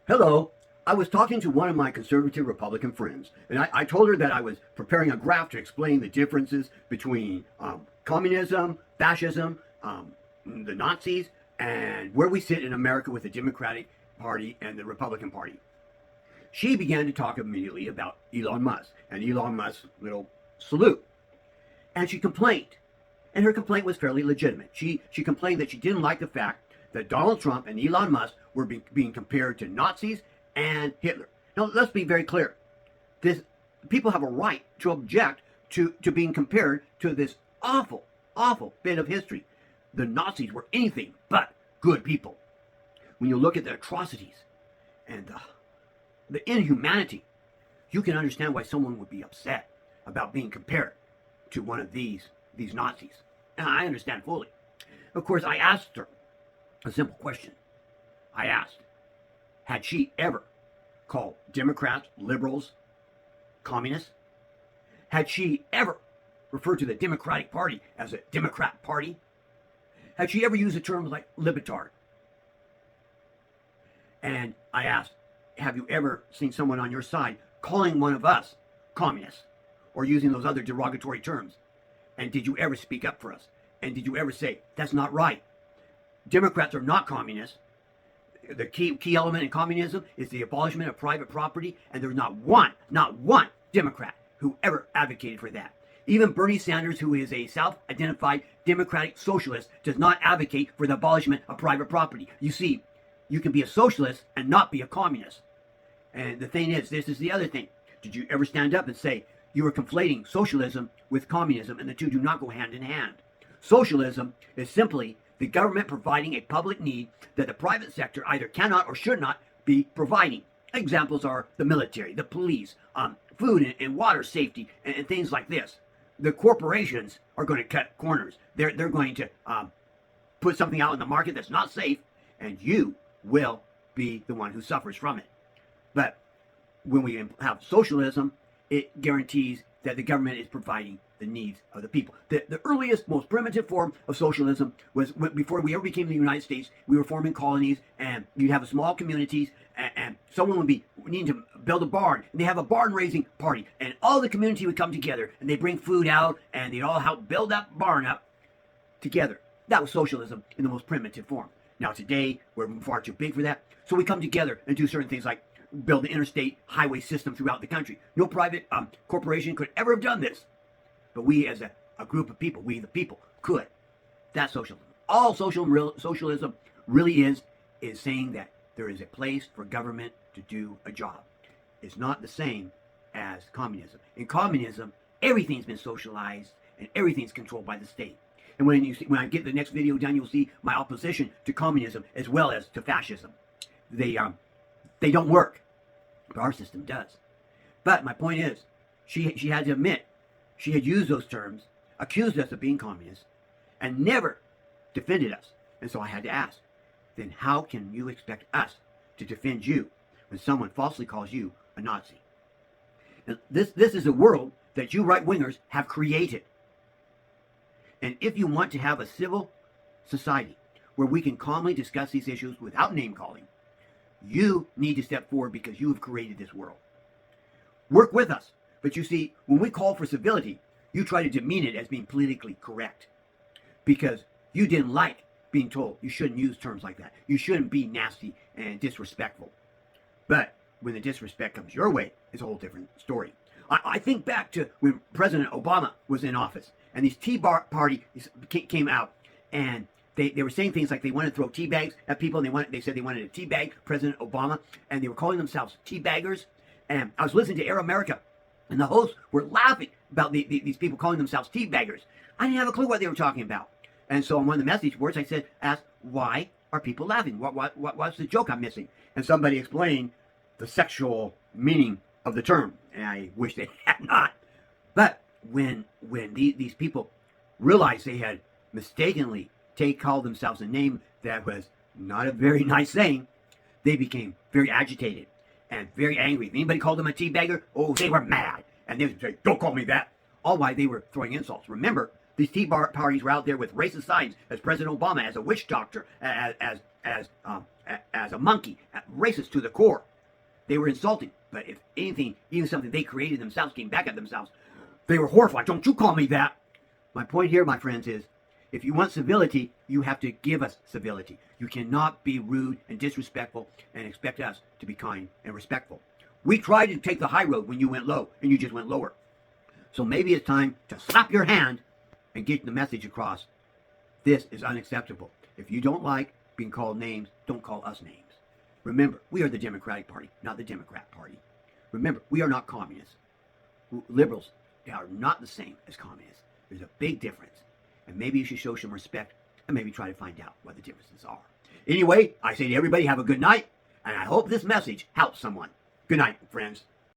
Hello. I was talking to one of my conservative Republican friends, and I told her that I was preparing a graph to explain the differences between communism, fascism, the Nazis, and where we sit in America with the Democratic Party and the Republican Party. She began to talk immediately about Elon Musk and Elon Musk's little salute. And she complained. And her complaint was fairly legitimate. She complained that she didn't like the fact that Donald Trump and Elon Musk were being compared to Nazis and Hitler. Now, let's be very clear. People have a right to object to being compared to this awful, awful bit of history. The Nazis were anything but good people. When you look at the atrocities and the inhumanity, you can understand why someone would be upset about being compared to one of these Nazis. And I understand fully. Of course, I asked her a simple question. I asked, had she ever called Democrats, liberals, communists? Had she ever referred to the Democratic Party as a Democrat Party? Had she ever used a term like libtard? And I asked, have you ever seen someone on your side calling one of us communists or using those other derogatory terms? And did you ever speak up for us? And did you ever say, that's not right? Democrats are not communists. The key element in communism is the abolishment of private property, and there's not one Democrat who ever advocated for that. Even Bernie Sanders, who is a self-identified democratic socialist, does not advocate for the abolishment of private property. You see, you can be a socialist and not be a communist. And the thing is, this is the other thing. Did you ever stand up and say you are conflating socialism with communism, and the two do not go hand in hand? Socialism is simply the government providing a public need that the private sector either cannot or should not be providing. Examples are the military, the police, food and water safety, and things like this. The corporations are going to cut corners. They're going to put something out in the market that's not safe, and you will be the one who suffers from it. But when we have socialism, it guarantees that the government is providing the needs of the people. The earliest, most primitive form of socialism was before we ever became the United States. We were forming colonies, and you'd have small communities, and someone would be needing to build a barn, and they have a barn raising party, and all the community would come together, and they bring food out, and they'd all help build that barn up together. That was socialism in the most primitive form. Now today, we're far too big for that, so we come together and do certain things like build the interstate highway system throughout the country. No private corporation could ever have done this. But we as a group of people, we the people, could. That's socialism. All socialism really is saying that there is a place for government to do a job. It's not the same as communism. In communism, everything's been socialized and everything's controlled by the state. And when I get the next video done, you'll see my opposition to communism as well as to fascism. They don't work, but our system does. But my point is, she had to admit she had used those terms, accused us of being communists, and never defended us. And so I had to ask, then how can you expect us to defend you when someone falsely calls you a Nazi? And this is a world that you right-wingers have created. And if you want to have a civil society where we can calmly discuss these issues without name-calling, you need to step forward because you have created this world. Work with us. But you see, when we call for civility, you try to demean it as being politically correct. Because you didn't like being told you shouldn't use terms like that. You shouldn't be nasty and disrespectful. But when the disrespect comes your way, it's a whole different story. I think back to when President Obama was in office, and these Tea Party came out, and they were saying things like they wanted to throw tea bags at people, and they said they wanted to teabag President Obama, and they were calling themselves tea baggers. And I was listening to Air America, and the hosts were laughing about these people calling themselves tea baggers. I didn't have a clue what they were talking about. And so on one of the message boards, I asked, why are people laughing? What's the joke I'm missing? And somebody explained the sexual meaning of the term. And I wish they had not. But when these people realized they had mistakenly called themselves a name that was not a very nice saying, they became very agitated and very angry. If anybody called them a teabagger, oh, they were mad. And they would say, don't call me that. All while they were throwing insults. Remember, these parties were out there with racist signs as President Obama, as a witch doctor, as as a monkey, racist to the core. They were insulting. But if anything, even something they created themselves came back at themselves, they were horrified. Don't you call me that. My point here, my friends, is if you want civility, you have to give us civility. You cannot be rude and disrespectful and expect us to be kind and respectful. We tried to take the high road when you went low, and you just went lower. So maybe it's time to slap your hand and get the message across. This is unacceptable. If you don't like being called names, don't call us names. Remember, we are the Democratic Party, not the Democrat Party. Remember, we are not communists. Liberals, they are not the same as communists. There's a big difference. And maybe you should show some respect and maybe try to find out what the differences are. Anyway, I say to everybody, have a good night, and I hope this message helps someone. Good night, friends.